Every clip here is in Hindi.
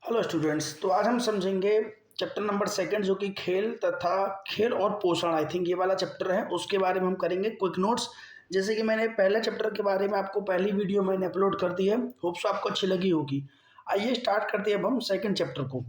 हेलो स्टूडेंट्स, तो आज हम समझेंगे चैप्टर नंबर सेकंड जो कि खेल और पोषण। आई थिंक ये वाला चैप्टर है, उसके बारे में हम करेंगे क्विक नोट्स। जैसे कि मैंने पहले चैप्टर के बारे में आपको पहली वीडियो मैंने अपलोड कर दी है, होप्स आपको अच्छी लगी होगी। आइए स्टार्ट करते हैं अब हम सेकंड चैप्टर को।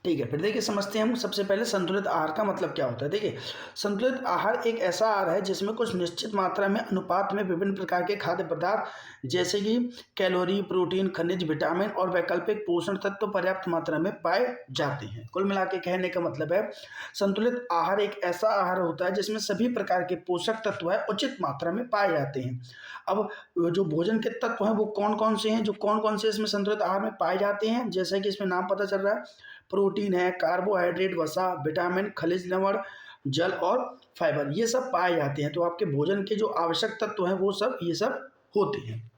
ठीक है, फिर देखिए समझते हैं हम। सबसे पहले संतुलित आहार का मतलब क्या होता है। देखिए, संतुलित आहार एक ऐसा आहार है जिसमें कुछ निश्चित मात्रा में अनुपात में विभिन्न प्रकार के खाद्य पदार्थ जैसे कि कैलोरी, प्रोटीन, खनिज, विटामिन और वैकल्पिक पोषण तत्व पर्याप्त मात्रा में पाए जाते हैं। कुल मिला के कहने का मतलब है, संतुलित आहार एक ऐसा आहार होता है जिसमें सभी प्रकार के पोषक तत्व है उचित मात्रा में पाए जाते हैं। अब जो भोजन के तत्व हैं वो कौन कौन से हैं, जो कौन कौन से इसमें संतुलित आहार में पाए जाते हैं, जैसे कि इसमें नाम पता चल रहा है, प्रोटीन है, कार्बोहाइड्रेट, वसा, विटामिन, खनिज लवण, जल और फाइबर, ये सब पाए जाते हैं। तो आपके भोजन के जो आवश्यक तत्व हैं वो सब ये सब होते हैं।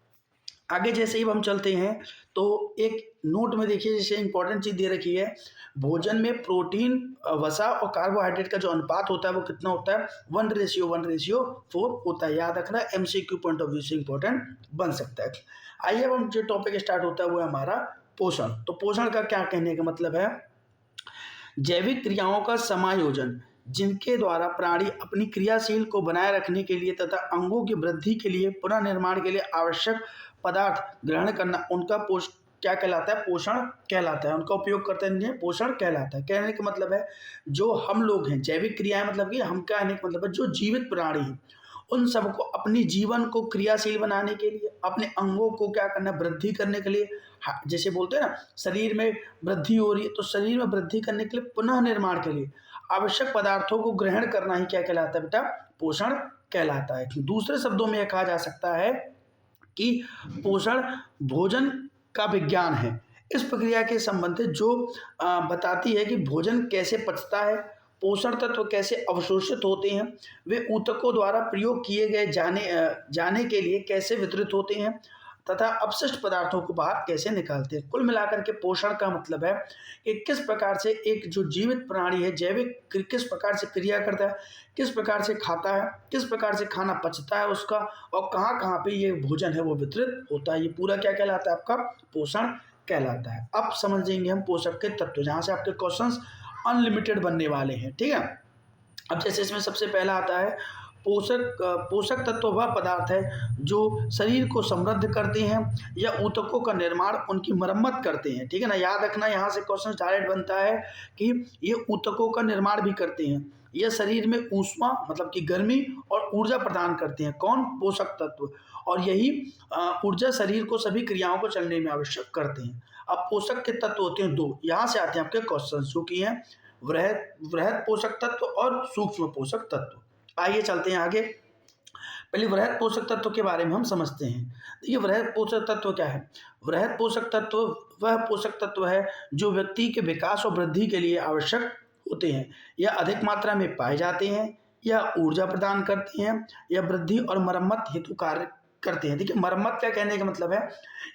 आगे जैसे ही हम चलते हैं तो एक नोट में देखिए, जैसे इंपॉर्टेंट चीज दे रखी है, भोजन में प्रोटीन, वसा और कार्बोहाइड्रेट का जो अनुपात होता है वो कितना होता है, 1:4 होता है। याद रखना, एमसीक्यू पॉइंट ऑफ व्यू से इंपॉर्टेंट बन सकता है। आइए अब हम जो टॉपिक स्टार्ट होता है वो है हमारा पोषण। तो पोषण का क्या कहने का मतलब है, जैविक क्रियाओं का समायोजन जिनके द्वारा प्राणी अपनी क्रियाशील को बनाए रखने के लिए तथा अंगों की वृद्धि के लिए, पुनर्निर्माण के लिए आवश्यक पदार्थ ग्रहण करना, उनका क्या कहलाता है, पोषण कहलाता है। उनका उपयोग करते हैं, पोषण कहलाता है। कहने का मतलब है, जो हम लोग हैं, जैविक क्रियाएं मतलब कि हम, कहने का मतलब है जो जीवित प्राणी हैं उन सबको अपनी जीवन को क्रियाशील बनाने के लिए, अपने अंगों को क्या करना, वृद्धि करने के लिए, जैसे बोलते हैं ना, शरीर में वृद्धि हो रही है तो शरीर में वृद्धि करने के लिए, पुनः निर्माण के लिए आवश्यक पदार्थों को ग्रहण करना ही क्या कहलाता है बेटा, पोषण कहलाता है। दूसरे शब्दों में यह कहा जा सकता है कि पोषण भोजन का विज्ञान है। इस प्रक्रिया के संबंधित जो बताती है कि भोजन कैसे पचता है, पोषण तत्व कैसे अवशोषित होते हैं, वे ऊतकों द्वारा प्रयोग किए गए जाने के लिए कैसे वितरित होते हैं तथा अपशिष्ट पदार्थों को बाहर कैसे निकालते हैं। कुल मिलाकर के पोषण का मतलब है कि किस प्रकार से एक जो जीवित प्राणी है, जैविक किस प्रकार से क्रिया करता है, किस प्रकार से खाता है, किस प्रकार से खाना पचता है उसका, और कहाँ कहाँ पे ये भोजन है वो वितरित होता है। ये पूरा क्या कहलाता है, आपका पोषण कहलाता है। अब समझेंगे हम पोषक के तत्व, जहाँ से आपके क्वेश्चंस अनलिमिटेड बनने वाले हैं। ठीक है, अब जैसे इसमें सबसे पहला आता है, पोषक तत्व वह पदार्थ है जो शरीर को समृद्ध करते हैं या ऊतकों का निर्माण, उनकी मरम्मत करते हैं। ठीक है ना, याद रखना, यहाँ से क्वेश्चन डायरेक्ट बनता है कि ये ऊतकों का निर्माण भी करते हैं, यह शरीर में ऊष्मा मतलब कि गर्मी और ऊर्जा प्रदान करते हैं। कौन, पोषक तत्व, और यही ऊर्जा शरीर को सभी क्रियाओं को चलने में आवश्यक करते हैं। अब पोषक के तत्व होते हैं दो, यहाँ से आते हैं आपके क्वेश्चन, जो कि हैं वृहद पोषक तत्व और सूक्ष्म पोषक तत्व। आइए चलते हैं आगे। पहले वृहद पोषक तत्व के बारे में हम समझते हैं। देखिए, वृहद पोषक तत्व क्या है। वृहद पोषक तत्व वह पोषक तत्व है जो व्यक्ति के विकास और वृद्धि के लिए आवश्यक होते हैं, या अधिक मात्रा में पाए जाते हैं, या ऊर्जा प्रदान करते हैं, या वृद्धि और मरम्मत हेतु कार्य करते हैं। देखिए, मरम्मत क्या कहने का मतलब है,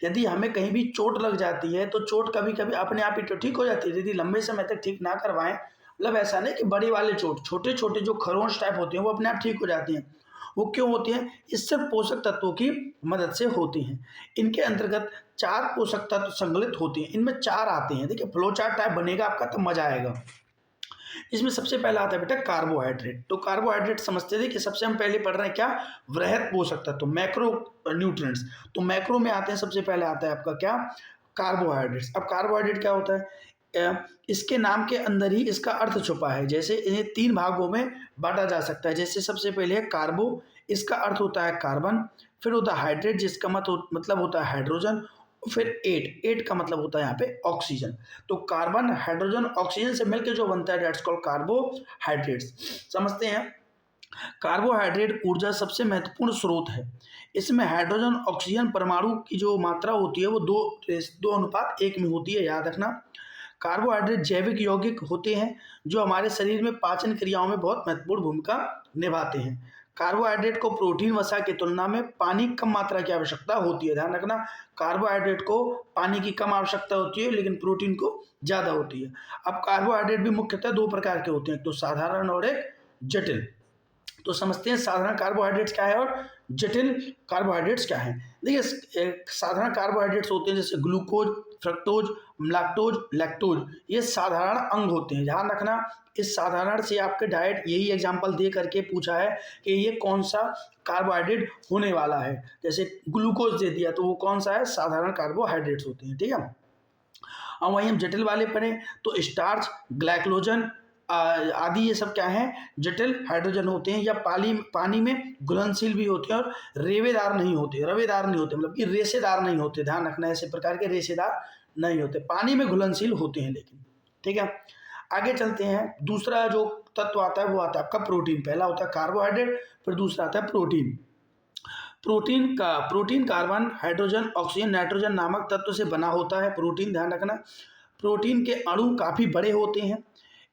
यदि हमें कहीं भी चोट लग जाती है तो चोट कभी कभी अपने आप ही तो ठीक हो जाती है, यदि लंबे समय तक ठीक ना करवाएं। मतलब ऐसा नहीं कि बड़ी वाले चोट, छोटे छोटे जो खरोंच टाइप होते हैं वो अपने आप ठीक हो जाती हैं। वो क्यों होती हैं, इससे पोषक तत्वों की मदद से होती हैं। इनके अंतर्गत 4 पोषक तत्व संकलित होते हैं, इनमें 4 आते हैं। देखिए, फ्लो चार्ट टाइप बनेगा आपका, तो मजा आएगा। इसमें सबसे पहला आता है बेटा कार्बोहाइड्रेट। तो कार्बोहाइड्रेट समझते थे कि सबसे हम पहले पढ़ रहे हैं क्या, वृहद पोषक तत्व, मैक्रो न्यूट्रिएंट्स। तो मैक्रो में आते हैं, सबसे पहले आता है आपका क्या, कार्बोहाइड्रेट्स। अब कार्बोहाइड्रेट क्या होता है, इसके नाम के अंदर ही इसका अर्थ छुपा है। जैसे इन्हें 3 भागों में बांटा जा सकता है। जैसे सबसे पहले है कार्बो, इसका अर्थ होता है कार्बन, फिर होता है हाइड्रेट जिसका मतलब होता है हाइड्रोजन, फिर एट का मतलब होता है यहाँ पे ऑक्सीजन। तो कार्बन, हाइड्रोजन, ऑक्सीजन से मिलकर जो बनता है दैट्स कॉल्ड कार्बोहाइड्रेट्स। समझते हैं, कार्बोहाइड्रेट ऊर्जा सबसे महत्वपूर्ण स्रोत है। इसमें हाइड्रोजन ऑक्सीजन परमाणु की जो मात्रा होती है वो 2:1 में होती है, याद रखना। कार्बोहाइड्रेट जैविक यौगिक होते हैं जो हमारे शरीर में पाचन क्रियाओं में बहुत महत्वपूर्ण भूमिका निभाते हैं। कार्बोहाइड्रेट को प्रोटीन वसा की तुलना में पानी कम मात्रा की आवश्यकता होती है। ध्यान रखना, कार्बोहाइड्रेट को पानी की कम आवश्यकता होती है लेकिन प्रोटीन को ज़्यादा होती है। अब कार्बोहाइड्रेट भी मुख्यतः 2 प्रकार के होते हैं, एक तो साधारण और एक जटिल। तो समझते हैं साधारण कार्बोहाइड्रेट्स क्या है और जटिल कार्बोहाइड्रेट्स क्या हैं? देखिए साधारण कार्बोहाइड्रेट्स होते हैं जैसे ग्लूकोज, फ्रक्टोज, लैक्टोज, लैक्टोज, ये साधारण अंग होते हैं। ध्यान रखना, इस साधारण से आपके डाइट यही एग्जाम्पल दे करके पूछा है कि ये कौन सा कार्बोहाइड्रेट होने वाला है। जैसे ग्लूकोज दे दिया तो वो कौन सा है? साधारण कार्बोहाइड्रेट्स होते हैं। ठीक है, अब वहीं हम जटिल वाले पढ़ें तो स्टार्च, ग्लाइकोजन आदि ये सब क्या है? जटिल हाइड्रोजन होते हैं, या पानी में घुलनशील भी होते हैं और रवेदार नहीं होते, मतलब कि रेशेदार नहीं होते। ध्यान रखना, ऐसे प्रकार के रेशेदार नहीं होते, पानी में घुलनशील होते हैं लेकिन। ठीक है, आगे चलते हैं। दूसरा जो तत्व आता है वो आता है आपका प्रोटीन। पहला होता है कार्बोहाइड्रेट, फिर दूसरा आता है protein. Protein carbon, hydrogen, oxygen, nitrogen नामक तत्व से बना होता है प्रोटीन। ध्यान रखना, प्रोटीन के अणु काफ़ी बड़े होते हैं,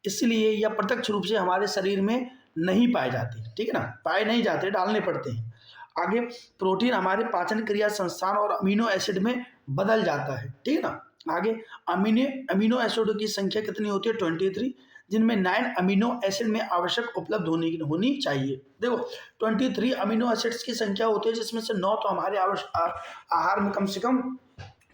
इसलिए यह प्रत्यक्ष रूप से हमारे शरीर में नहीं पाए जाते। ठीक है ना, पाए नहीं जाते, डालने पड़ते हैं। आगे, प्रोटीन हमारे पाचन क्रिया संस्थान और अमीनो एसिड में बदल जाता है। ठीक है ना, आगे अमीनो एसिडों की संख्या कितनी होती है? 23, जिनमें 9 अमीनो एसिड में आवश्यक उपलब्ध होनी चाहिए। देखो 23 अमीनो एसिड्स की संख्या होती है, जिसमें से 9 तो हमारे आहार में कम से कम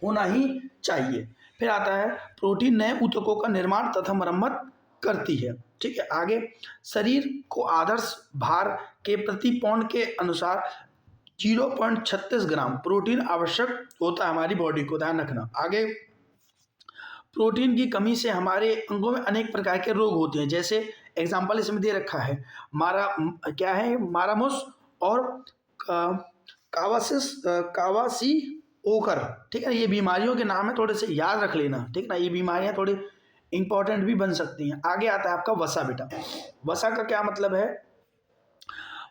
होना ही चाहिए। फिर आता है प्रोटीन नए ऊतकों का निर्माण तथा मरम्मत करती है। ठीक है, आगे, शरीर को आदर्श भार के प्रति पाउंड के अनुसार 0.36 ग्राम प्रोटीन आवश्यक होता है हमारी बॉडी को। ध्यान रखना, आगे, प्रोटीन की कमी से हमारे अंगों में अनेक प्रकार के रोग होते हैं। जैसे एग्जाम्पल इसमें दे रखा है, मारामुस और कावासी ओकर। ठीक है, ये बीमारियों के नाम है, थोड़े से याद रख लेना। ठीक ना, ये बीमारियां थोड़ी इंपॉर्टेंट भी बन सकती हैं। आगे आता है आपका वसा। बेटा, वसा का क्या मतलब है?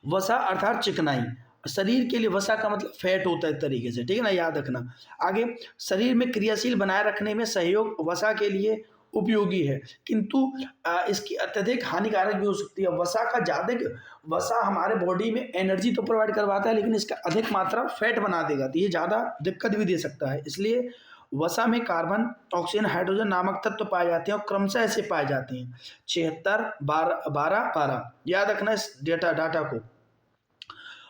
वसा अर्थात चिकनाई। शरीर के लिए वसा का मतलब फैट होता है एक तरीके से। ठीक है ना, याद रखना। आगे, शरीर में क्रियाशील बनाए रखने में सहयोग वसा के लिए उपयोगी है, किंतु इसकी अत्यधिक हानिकारक भी हो सकती है। वसा हमारे बॉडी में एनर्जी तो प्रोवाइड करवाता है, लेकिन इसका अधिक मात्रा फैट बना देगा, तो ये ज़्यादा दिक्कत भी दे सकता है। इसलिए वसा में कार्बन, ऑक्सीजन, हाइड्रोजन नामक तत्व पाए जाते हैं और क्रमशः ऐसे पाए जाते हैं 76, 12, 12। याद रखना इस डाटा को।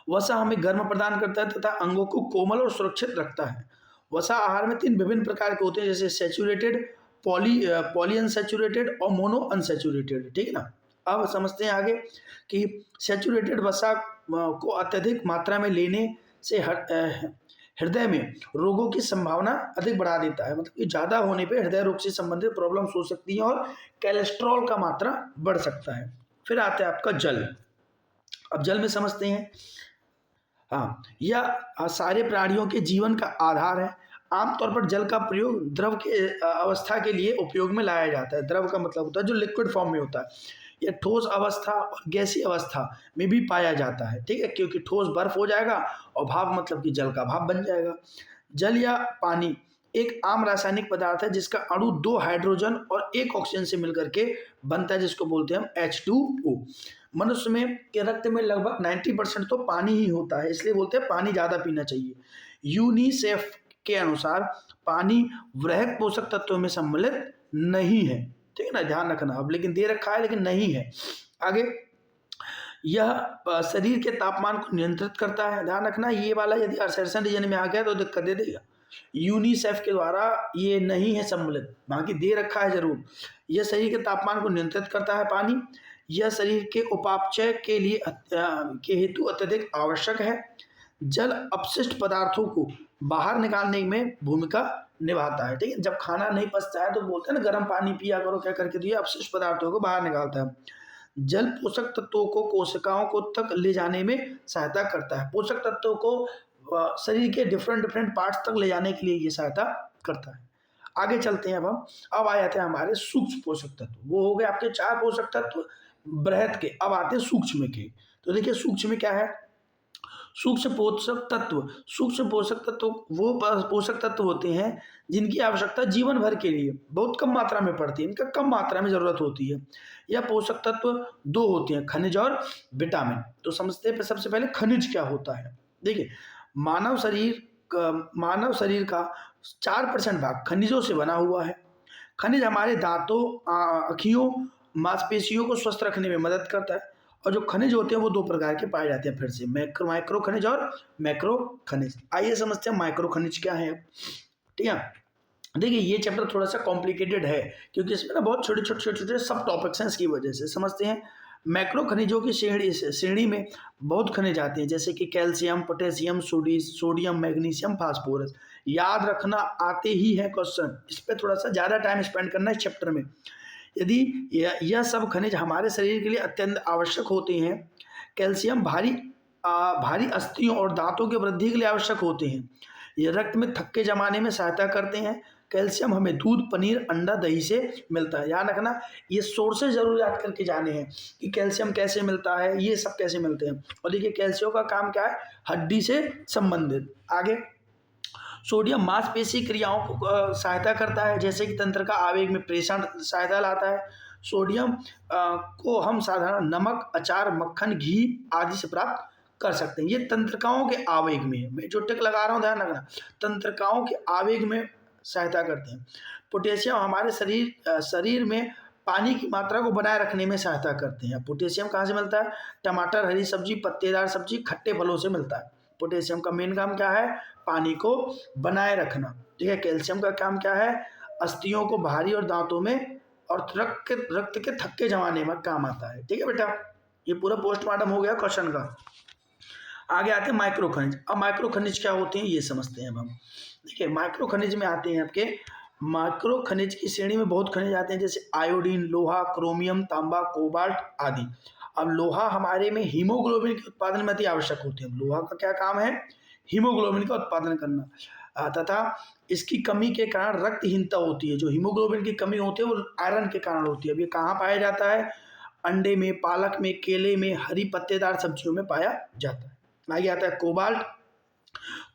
वसा हमें गर्म प्रदान करता है तथा अंगों को कोमल और सुरक्षित रखता है। वसा आहार में 3 विभिन्न प्रकार के होते हैं, जैसे सैचुरेटेड, पॉली अनसैचुरेटेड और मोनो अनसैचुरेटेड। ठीक है ना, अब समझते हैं आगे कि सैचुरेटेड वसा को अत्यधिक मात्रा में लेने से हृदय में रोगों की संभावना अधिक बढ़ा देता है। मतलब कि ज़्यादा होने पे हृदय रोग से संबंधित प्रॉब्लम्स हो सकती हैं और कोलेस्ट्रॉल का मात्रा बढ़ सकता है। फिर आता है आपका जल। अब जल में समझते हैं, हाँ, यह सारे प्राणियों के जीवन का आधार है। आमतौर पर जल का प्रयोग द्रव के अवस्था के लिए उपयोग में लाया जाता है। द्रव का मतलब होता है जो लिक्विड फॉर्म में होता है। यह ठोस अवस्था और गैसीय अवस्था में भी पाया जाता है। ठीक है, क्योंकि ठोस बर्फ हो जाएगा और भाप मतलब कि जल का भाप बन जाएगा। जल या पानी एक आम रासायनिक पदार्थ है जिसका अणु 2 हाइड्रोजन और 1 ऑक्सीजन से मिलकर के बनता है, जिसको बोलते हैं हम H2O। मनुष्य में के रक्त में लगभग 90% तो पानी ही होता है, इसलिए बोलते हैं पानी ज़्यादा पीना चाहिए। यूनिसेफ के अनुसार पानी वृहत पोषक तत्वों में सम्मिलित नहीं है। ठीक है ना, ध्यान रखना। अब लेकिन दे रखा है लेकिन नहीं है। आगे, यह शरीर के तापमान को नियंत्रित करता है। ध्यान रखना, ये वाला यदि असर्शन रीजन में आ गया तो दिक्कत दे देगा। यूनिसेफ के द्वारा ये नहीं है सम्मिलित, बाकी दे रखा है जरूर। यह शरीर के तापमान को नियंत्रित करता है पानी। यह शरीर के उपापचय के लिए के हेतु अत्यधिक आवश्यक है। जल अपशिष्ट पदार्थों को बाहर निकालने में भूमिका निभाता है। ठीक है, जब खाना नहीं पचता है तो बोलते हैं ना गर्म पानी पिया करो क्या करके, तो ये अपशिष्ट पदार्थों को बाहर निकालता है। जल पोषक तत्वों को कोशिकाओं को तक ले जाने में सहायता करता है। पोषक तत्वों को शरीर के डिफरेंट पार्ट्स तक ले जाने के लिए ये सहायता करता है। आगे चलते हैं अब आ जाते हैं हमारे सूक्ष्म पोषक तत्व। वो हो गए आपके 4 पोषक तत्व बृहद के। अब आते हैं सूक्ष्म के। तो देखिए सूक्ष्म में क्या है? सूक्ष्म पोषक तत्व वो पोषक तत्व होते हैं जिनकी आवश्यकता जीवन भर के लिए बहुत कम मात्रा में पड़ती है, इनका कम मात्रा में जरूरत होती है। यह पोषक तत्व 2 होते हैं, खनिज और विटामिन। तो समझते हैं सबसे पहले खनिज क्या होता है। देखिए मानव शरीर का 4% भाग खनिजों से बना हुआ है। खनिज हमारे दांतों, आँखियों, मांसपेशियों को स्वस्थ रखने में मदद करता है और जो खनिज होते हैं वो दो प्रकार के पाए जाते हैं, फिर से माइक्रो खनिज और मैक्रो खनिज। आइए समझते हैं माइक्रो खनिज क्या है। ठीक है, देखिए ये चैप्टर थोड़ा सा कॉम्प्लिकेटेड है क्योंकि इसमें ना बहुत छोटे छोटे छोटे छोटे सब टॉपिक्स हैं, इसकी वजह से समझते हैं। मैक्रो खनिजों की श्रेणी में बहुत खनिज आते हैं, जैसे कि calcium, potassium, sodium, magnesium, phosphorus. याद रखना आते ही है क्वेश्चन, इस पर थोड़ा सा ज़्यादा टाइम स्पेंड करना है इस चैप्टर में। यदि यह सब खनिज हमारे शरीर के लिए अत्यंत आवश्यक होते हैं। कैल्शियम भारी अस्थियों और दांतों की वृद्धि के लिए आवश्यक होते हैं। ये रक्त में थक्के जमाने में सहायता करते हैं। कैल्शियम हमें दूध, पनीर, अंडा, दही से मिलता है। याद रखना, ये सोर्सेज जरूर याद करके जाने हैं कि कैल्शियम कैसे मिलता है, ये सब कैसे मिलते हैं। और देखिए कैल्शियम का काम क्या है, हड्डी से संबंधित। आगे सोडियम मांसपेशी क्रियाओं को सहायता करता है, जैसे कि तंत्र का आवेग में प्रेषण सहायता लाता है। सोडियम को हम साधारण नमक, अचार, मक्खन, घी आदि से प्राप्त कर सकते हैं। ये तंत्रिकाओं के आवेग में, मैं जो टिक लगा रहा हूँ ध्यान रखना, तंत्रिकाओं के आवेग में सहायता करते हैं। पोटेशियम हमारे शरीर में पानी की मात्रा को बनाए रखने में सहायता करते हैं। पोटेशियम कहाँ से मिलता है, टमाटर, हरी सब्जी, पत्तेदार सब्जी, खट्टे फलों से मिलता है। पोटेशियम का मेन काम क्या है, पानी को बनाए रखना। ठीक है, कैल्शियम का काम क्या है, अस्थियों को भारी और दांतों में और रक्त के थक्के जमाने में काम आता है। ठीक है बेटा, ये पूरा पोस्टमार्टम हो गया क्वेश्चन का। आगे आते हैं माइक्रो खनिज। अब माइक्रो खनिज क्या होते हैं ये समझते हैं अब हम। देखिए माइक्रो खनिज में आते हैं आपके, माइक्रो खनिज की श्रेणी में बहुत खनिज आते हैं, जैसे आयोडीन, लोहा, क्रोमियम, तांबा, कोबाल्ट आदि। अब लोहा हमारे में हीमोग्लोबिन के उत्पादन में अति आवश्यक होते हैं। लोहा का क्या काम है, हीमोग्लोबिन का उत्पादन करना, तथा इसकी कमी के कारण रक्तहीनता होती है। जो हीमोग्लोबिन की कमी होती है वो आयरन के कारण होती है। अब ये कहाँ पाया जाता है, अंडे में, पालक में, केले में, हरी पत्तेदार सब्जियों में पाया जाता है। आगे आता है कोबाल्ट।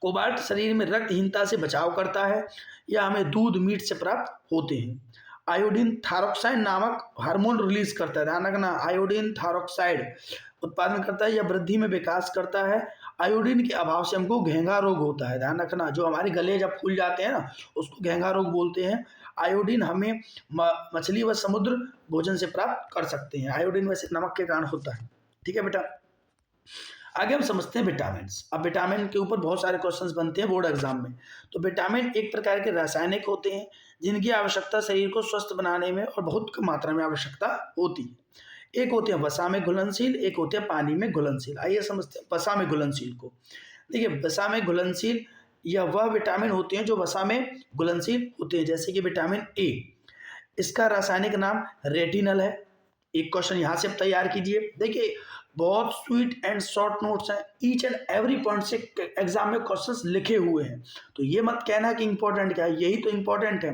कोबाल्ट शरीर में रक्तहीनता से बचाव करता है। यह हमें दूध, मीट से प्राप्त होते हैं। आयोडीन थायरॉक्साइड नामक हार्मोन रिलीज करता है। ध्यान रखना, आयोडीन थायरॉक्साइड उत्पादन करता है या वृद्धि में विकास करता है। आयोडीन के अभाव से हमको घेंघा रोग होता है। ध्यान रखना, जो हमारे गले जब फूल जाते हैं ना उसको घेंघा रोग बोलते हैं। आयोडीन हमें मछली व समुद्र भोजन से प्राप्त कर सकते हैं। आयोडीन वैसे नमक के कारण होता है। ठीक है बेटा, आगे हम समझते हैं विटामिन। अब विटामिन के ऊपर बहुत सारे क्वेश्चंस बनते हैं बोर्ड एग्जाम में। तो विटामिन एक प्रकार के रासायनिक होते हैं जिनकी आवश्यकता शरीर को स्वस्थ बनाने में और बहुत कम मात्रा में आवश्यकता होती है। एक होते हैं वसा में घुलनशील, एक होते हैं पानी में घुलनशील। आइए समझते हैं वसा में घुलनशील को। देखिए वसा में घुलनशील यह वह विटामिन होते हैं जो वसा में घुलनशील होते हैं, जैसे कि विटामिन ए। इसका रासायनिक नाम रेटिनल है। एक क्वेश्चन यहाँ से तैयार कीजिए। देखिए बहुत स्वीट एंड शॉर्ट नोट्स हैं, ईच एंड एवरी पॉइंट से एग्जाम में क्वेश्चंस लिखे हुए हैं, तो ये मत कहना कि इंपॉर्टेंट क्या है, यही तो इंपॉर्टेंट है।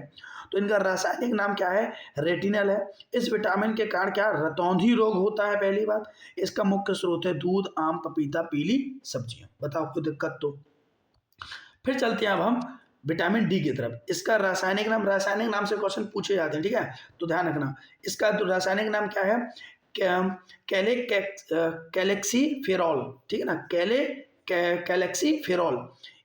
तो इनका रासायनिक नाम क्या है, रेटिनल है। इस विटामिन के कारण क्या रतौंधी रोग होता है, पहली बात। इसका मुख्य स्रोत है दूध, आम, पपीता, पीली सब्जियां। बताओ कोई दिक्कत तो। फिर चलते हैं अब हम विटामिन डी की तरफ। इसका रासायनिक नाम से क्वेश्चन पूछे जाते हैं। ठीक है, तो ध्यान रखना, इसका रासायनिक नाम क्या है, कैलेक्सीफेरॉल। ठीक है ना, कैलेक्सीफेरॉल।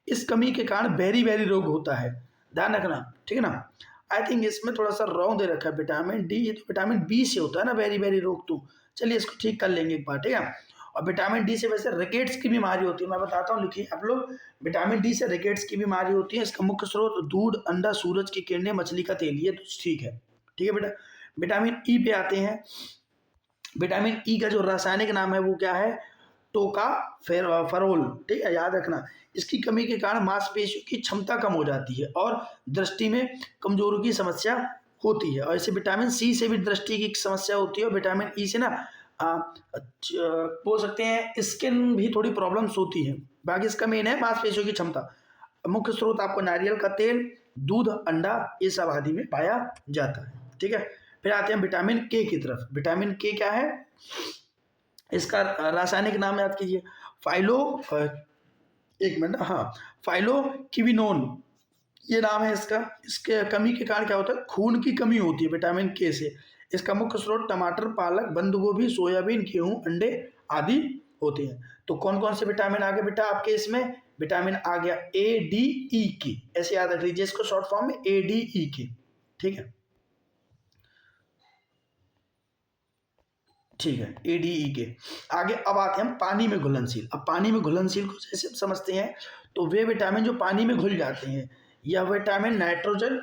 इस कमी के कारण बेरी बेरी रोग होता है। ध्यान रखना, ठीक है ना। आई थिंक इसमें थोड़ा सा रॉन्ग दे रखा है विटामिन डी, ये तो विटामिन बी से होता है ना बेरी बेरी रोग। तो चलिए इसको ठीक कर लेंगे एक बार। ठीक है, और विटामिन डी से वैसे रिकेट्स की बीमारी होती है, मैं बताता हूँ, लिखिए आप लोग। विटामिन डी से रिकेट्स की बीमारी होती है। इसका मुख्य स्रोत दूध, अंडा, सूरज की किरणें, मछली का तेल, ये तो ठीक है। ठीक है बेटा, विटामिन ई पे आते हैं। विटामिन ई का जो रासायनिक नाम है वो क्या है, टोकाफेरोल। ठीक है, याद रखना। इसकी कमी के कारण मांसपेशियों की क्षमता कम हो जाती है और दृष्टि में कमजोरी की समस्या होती है। और ऐसे विटामिन सी से भी दृष्टि की समस्या होती है। और विटामिन ई से ना बोल सकते हैं स्किन भी थोड़ी प्रॉब्लम्स होती है। बाकी इसका मेन है मांसपेशियों की क्षमता। मुख्य स्रोत आपको नारियल का तेल, दूध, अंडा, ये सब आदि में पाया जाता है। ठीक है, फिर आते हैं विटामिन के की तरफ। विटामिन के क्या है, इसका रासायनिक नाम याद कीजिए, फाइलोक्विनोन, ये नाम है इसका। इसके कमी के कारण क्या होता है, खून की कमी होती है विटामिन के से। इसका मुख्य स्रोत टमाटर, पालक, बंद गोभी, सोयाबीन, गेहूं, अंडे आदि होते हैं। तो कौन कौन से विटामिन आ गए बेटा आपके इसमें, विटामिन आ गया ए, डी, ई की। ऐसे याद रख लीजिए इसको शॉर्ट फॉर्म में, ए, डी, ई की। ठीक है, ठीक है, ADE के। आगे अब आते हैं हम पानी में घुलनशील। अब पानी में घुलनशील को जैसे हम समझते हैं तो वे विटामिन जो पानी में घुल जाते हैं, यह विटामिन नाइट्रोजन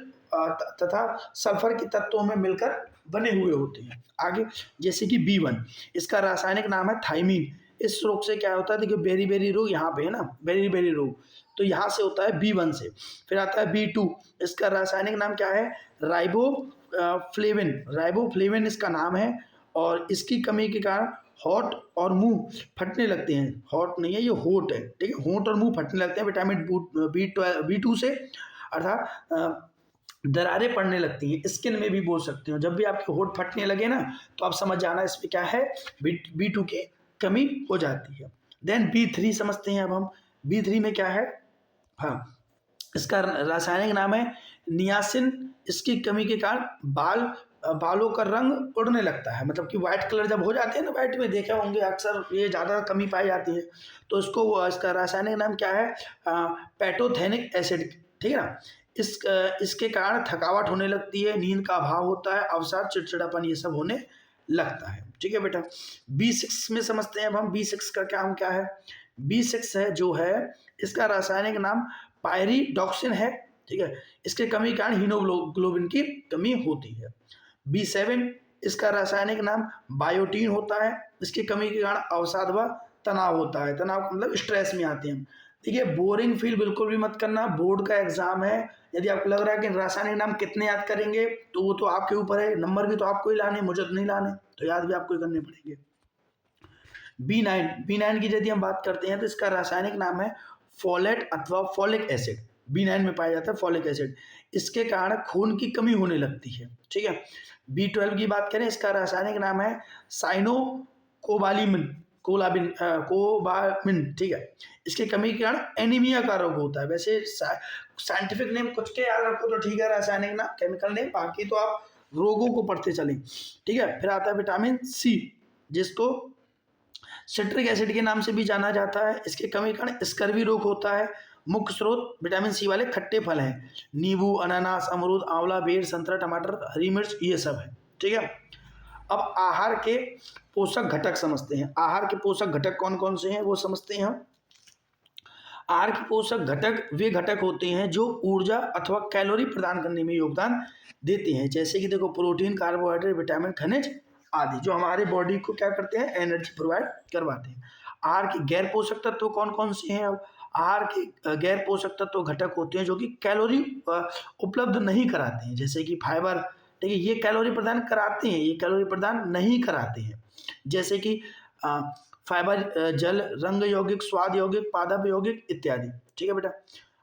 तथा सल्फर के तत्वों में मिलकर बने हुए होते हैं। आगे जैसे कि B1, इसका रासायनिक नाम है थाइमीन। इस रोग से क्या होता है, देखिए बेरी बेरी रोग यहाँ पे है ना, बेरी बेरी रोग, तो यहाँ से होता है B1 से। फिर आता है B2, इसका रासायनिक नाम क्या है, राइबोफ्लेविन। राइबोफ्लेविन इसका नाम है, और इसकी कमी के कारण होंठ और मुंह फटने लगते हैं। होंठ नहीं है, ये होंठ है, ठीक है, होंठ और मुंह फटने लगते हैं विटामिन B2 से, अर्थात दरारें पड़ने लगती हैं। स्किन में भी बोल सकते हो, जब भी आपके होंठ फटने लगे ना तो आप समझ जाना इसमें क्या है, B2 की कमी हो जाती है। देन B3 समझते हैं अब हम। B3 में क्या है, हाँ, इसका रासायनिक नाम है नियासिन। इसकी कमी के कारण बालों का रंग उड़ने लगता है, मतलब कि व्हाइट कलर जब हो जाते हैं ना, व्हाइट में देखे होंगे अक्सर, ये ज़्यादा कमी पाई जाती है, तो इसका रासायनिक नाम क्या है, पैटोथेनिक एसिड, ठीक है ना। इसके कारण थकावट होने लगती है, नींद का अभाव होता है, अवसाद, चिड़चिड़ापन, ये सब होने लगता है। ठीक है बेटा। B6 में समझते हैं अब हम। B6 का काम क्या है, B6 है जो है, इसका रासायनिक नाम पायरिडॉक्सिन है, ठीक है। इसके कमी के कारण हीमोग्लोबिन की कमी होती है। B7, इसका रासायनिक नाम बायोटीन होता है। इसकी कमी के कारण अवसाद व तनाव होता है। तनाव का मतलब स्ट्रेस में आते हैं। देखिए बोरिंग फील बिल्कुल भी मत करना, बोर्ड का एग्जाम है। यदि आपको लग रहा है कि रासायनिक नाम कितने याद करेंगे, तो वो तो आपके ऊपर है, नंबर भी तो आपको ही लाने, मुझे तो नहीं लाने, तो याद भी आपको ही करने पड़ेंगे। B9 की यदि हम बात करते हैं तो इसका रासायनिक नाम है फोलेट अथवा फोलिक एसिड। B9 में पाया जाता है फोलिक एसिड। इसके कारण खून की कमी होने लगती है, ठीक है। B12 की बात करें, इसका रासायनिक नाम है साइनोकोबालामिन, कोबामिन, ठीक है। इसकी कमी के कारण एनीमिया का रोग होता है। वैसे साइंटिफिक नेम कुछ के याद रखो तो ठीक है, रासायनिक नाम, केमिकल नेम, बाकी तो आप रोगों को पढ़ते चलें, ठीक है। फिर आता है विटामिन C, जिसको सिट्रिक एसिड के नाम से भी जाना जाता है। इसके कमी के कारण स्कर्वी रोग होता है। मुख्य स्रोत विटामिन C वाले खट्टे फल हैं, नींबू, अनानास, अमरूद, आंवला, बेर, संतरा, टमाटर, हरी मिर्च, ये सब है, ठीक है। अब आहार के पोषक घटक समझते हैं। आहार के पोषक घटक कौन कौन से हैं वो समझते हैं हम। आहार के पोषक घटक वे घटक होते हैं जो ऊर्जा अथवा कैलोरी प्रदान करने में योगदान देते हैं, जैसे कि देखो प्रोटीन, कार्बोहाइड्रेट, विटामिन, खनिज आदि, जो हमारे बॉडी को क्या करते हैं, एनर्जी प्रोवाइड करवाते हैं। आहार के गैर पोषक तत्व कौन कौन से हैं। अब आहार के गैर पोषक तत्व घटक होते हैं जो कि कैलोरी उपलब्ध नहीं कराते हैं, जैसे कि फाइबर, ठीक है, ये कैलोरी प्रदान कराते हैं, ये कैलोरी प्रदान नहीं कराते हैं, जैसे कि फाइबर, जल, रंग यौगिक, स्वाद यौगिक, पादप यौगिक इत्यादि, ठीक है बेटा।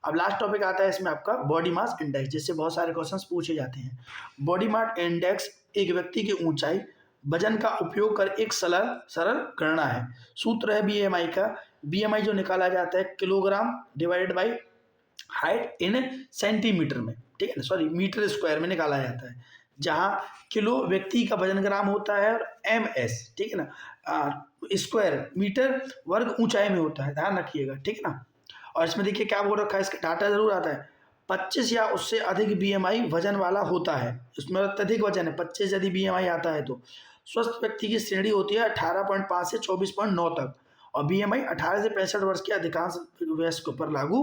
अब लास्ट टॉपिक आता है इसमें आपका बॉडी मास इंडेक्स, जिससे बहुत सारे क्वेश्चंस पूछे जाते हैं। बॉडी मास इंडेक्स एक व्यक्ति की ऊंचाई, वजन का उपयोग कर एक सरल गणना है। सूत्र है BMI का। BMI जो निकाला जाता है kilogram divided by height in centimetre में, ठीक है ना, सॉरी मीटर स्क्वायर में निकाला जाता है, जहाँ किलो व्यक्ति का वजन ग्राम होता है और MS, ठीक है ना, स्क्वायर मीटर वर्ग ऊंचाई में होता है, ध्यान रखिएगा, ठीक है ना। और इसमें देखिए क्या बोल रखा है, इसका डाटा जरूर आता है। 25 या उससे अधिक BMI वजन वाला होता है, इसमें अत्यधिक वजन है, 25 यदि BMI आता है तो स्वस्थ व्यक्ति की श्रेणी होती है 18.5 से 24.9 तक, और BMI 18 से 65 वर्ष के अधिकांश वयस्क पर लागू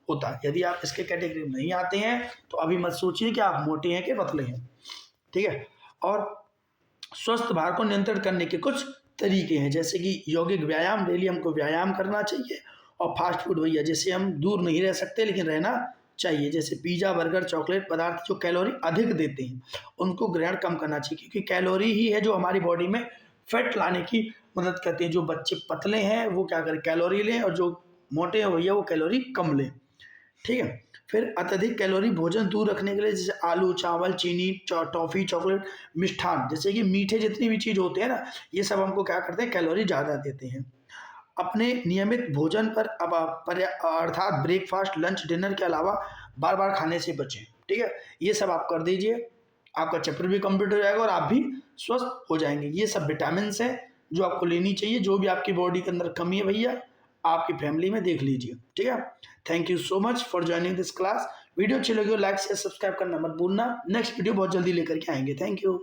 होता है। यदि आप इसके कैटेगरी में नहीं आते हैं तो अभी मत सोचिए कि आप मोटे हैं कि पतले हैं, ठीक है। और स्वस्थ भार को नियंत्रण करने के कुछ तरीके हैं, जैसे कि यौगिक व्यायाम, डेली हमको व्यायाम करना चाहिए, और फास्ट फूड भैया जैसे हम दूर नहीं रह सकते लेकिन रहना चाहिए, जैसे पिज़्ज़ा, बर्गर, चॉकलेट पदार्थ जो कैलोरी अधिक देते हैं उनको ग्रहण कम करना चाहिए, क्योंकि कैलोरी ही है जो हमारी बॉडी में फैट लाने की मदद करती है। जो बच्चे पतले हैं वो क्या करें, कैलोरी लें, और जो मोटे हैं भैया वो कैलोरी कम लें, ठीक है। फिर अत्यधिक कैलोरी भोजन दूर रखने के लिए, जैसे आलू, चावल, चीनी, टॉफ़ी, चॉकलेट, मिष्ठान, जैसे कि मीठे जितनी भी चीज़ होते हैं ना, ये सब हमको क्या करते हैं, कैलोरी ज़्यादा देते हैं। अपने नियमित भोजन पर अब अर्थात ब्रेकफास्ट, लंच, डिनर के अलावा बार बार खाने से बचें, ठीक है। ये सब आप कर दीजिए, आपका चैप्टर भी कंप्लीट हो जाएगा और आप भी स्वस्थ हो जाएंगे। ये सब विटामिन हैं जो आपको लेनी चाहिए, जो भी आपकी बॉडी के अंदर कमी है भैया आपकी फैमिली में देख लीजिए, ठीक है। Thank you so much for joining this class. Video अच्छी लगी हो लाइक शेयर सब्सक्राइब करना मत भूलना। नेक्स्ट वीडियो बहुत जल्दी लेकर के आएंगे। Thank you.